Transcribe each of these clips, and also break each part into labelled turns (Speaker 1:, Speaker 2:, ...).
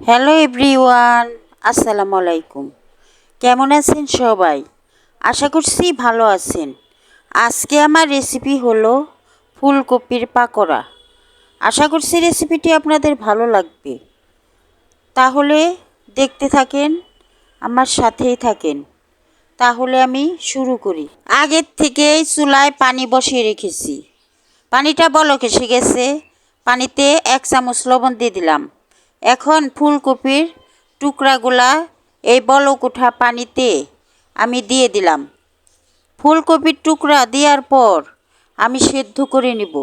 Speaker 1: Hello everyone, আসসালামু আলাইকুম। কেমন আছেন সবাই? আশা করছি ভালো আছেন। আজকে আমার রেসিপি হলো ফুলকপির পাকোড়া। আশা করছি রেসিপিটি আপনাদের ভালো লাগবে। তাহলে দেখতে থাকেন, আমার সাথেই থাকেন। তাহলে আমি শুরু করি। আগের থেকেই চুলায় পানি বসিয়ে রেখেছি। পানিটা বলক এসে গেছে। পানিতে 1 চামচ লবণ দিয়ে দিলাম। এখন ফুলকপির টুকরাগুলা এই বলক ওঠা পানিতে আমি দিয়ে দিলাম। ফুলকপির টুকরা দেওয়ার পর আমি সেদ্ধ করে নিব।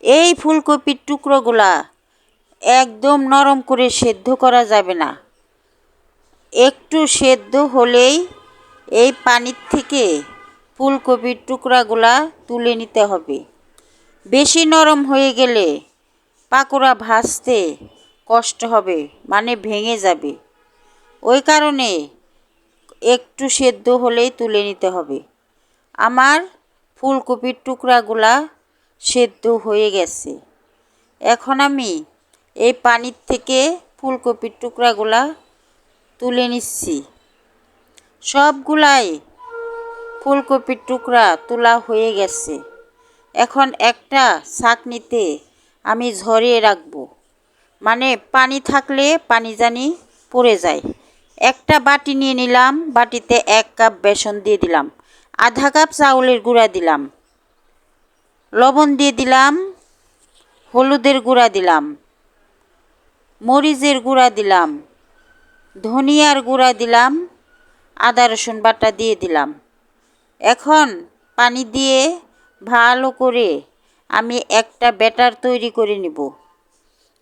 Speaker 1: এই ফুলকপির টুকরোগুলা একদম নরম করে সেদ্ধ করা যাবে না। একটু সেদ্ধ হলেই এই পানির থেকে ফুলকপির টুকরাগুলা তুলে নিতে হবে। বেশি নরম হয়ে গেলে পাকোড়া ভাজতে কষ্ট হবে, মানে ভেঙে যাবে। ওই কারণে একটু সেদ্ধ হলেই তুলে নিতে হবে। আমার ফুলকপির টুকরাগুলা সেদ্ধ হয়ে গেছে। এখন আমি এই পানির থেকে ফুলকপির টুকরাগুলা তুলে নিচ্ছি। সবগুলাই ফুলকপির টুকরা তোলা হয়ে গেছে। এখন একটা ছাঁকনিতে আমি ঝরিয়ে রাখবো, মানে পানি থাকলে পানি জানি পড়ে যায়। একটা বাটি নিয়ে নিলাম, বাটিতে 1 কাপ বেসন দিয়ে দিলাম, আধা কাপ চাউলের গুঁড়া দিলাম, লবণ দিয়ে দিলাম, হলুদের গুঁড়া দিলাম, মরিচের গুঁড়া দিলাম, ধনিয়ার গুঁড়া দিলাম, আদা রসুন বাটা দিয়ে দিলাম। এখন পানি দিয়ে ভালো করে আমি একটা ব্যাটার তৈরি করে নিব।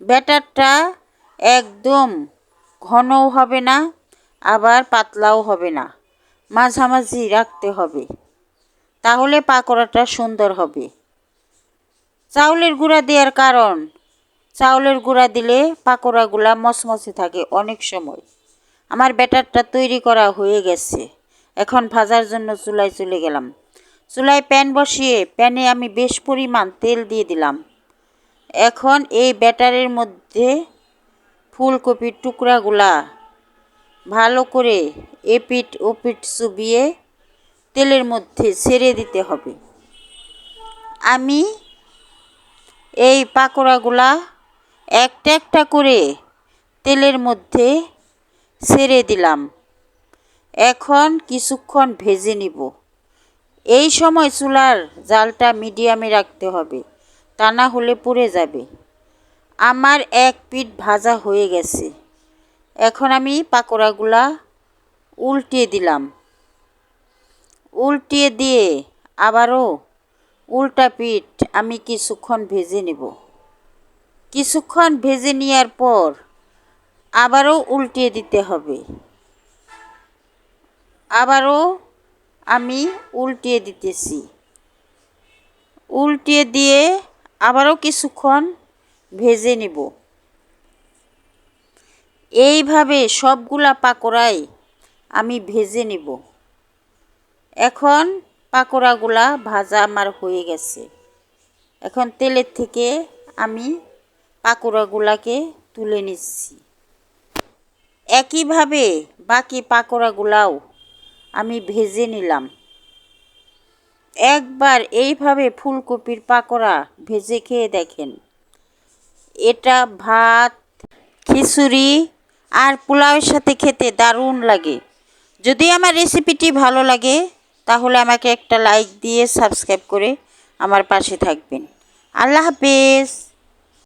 Speaker 1: ব্যাটারটা একদম ঘনও হবে না, আবার পাতলাও হবে না, মাঝামাঝি রাখতে হবে। তাহলে পাকোড়াটা সুন্দর হবে। চাউলের গুঁড়া দেওয়ার কারণ, চাউলের গুঁড়া দিলে পাকোড়াগুলা মচমচে থাকে অনেক সময়। আমার ব্যাটারটা তৈরি করা হয়ে গেছে। এখন ভাজার জন্য চুলায় চলে গেলাম। চুলায় প্যান বসিয়ে প্যানে আমি বেশ পরিমাণ তেল দিয়ে দিলাম। এখন এই ব্যাটারের মধ্যে ফুলকপির টুকরাগুলা ভালো করে এপিট ওপিট চুবিয়ে তেলের মধ্যে ছেড়ে দিতে হবে। আমি এই পাকোড়াগুলা একটা একটা করে তেলের মধ্যে ছেড়ে দিলাম। এখন কিছুক্ষণ ভেজে নিব। এই সময় চুলার জালটা মিডিয়ামে রাখতে হবে, তা না হলে পুড়ে যাবে। আমার এক পিঠ ভাজা হয়ে গেছে। এখন আমি পাকোড়াগুলা উল্টিয়ে দিলাম। উল্টিয়ে দিয়ে আবারও উল্টা পিঠ আমি কিছুক্ষণ ভেজে নেব। কিছুক্ষণ ভেজে নেওয়ার পর আবারও উল্টিয়ে দিতে হবে। আবারও আমি উল্টিয়ে দিতেছি। উল্টিয়ে দিয়ে আবারও কিছুক্ষণ ভেজে নেব। এইভাবে সবগুলা পাকোড়াই আমি ভেজে নেব। এখন পাকোড়াগুলা ভাজা আমার হয়ে গেছে। এখন তেলের থেকে আমি পাকোড়াগুলাকে তুলে নিচ্ছি। একইভাবে বাকি পাকোড়াগুলাও আমি ভেজে নিলাম। একবার এইভাবে ফুলকপির পাকোড়া ভেজে খেয়ে দেখেন। এটা ভাত, খিচুড়ি আর পোলাওয়ের সাথে খেতে দারুণ লাগে। যদি আমার রেসিপিটি ভালো লাগে তাহলে আমাকে একটা লাইক দিয়ে সাবস্ক্রাইব করে আমার পাশে থাকবেন। আল্লাহ হাফেজ।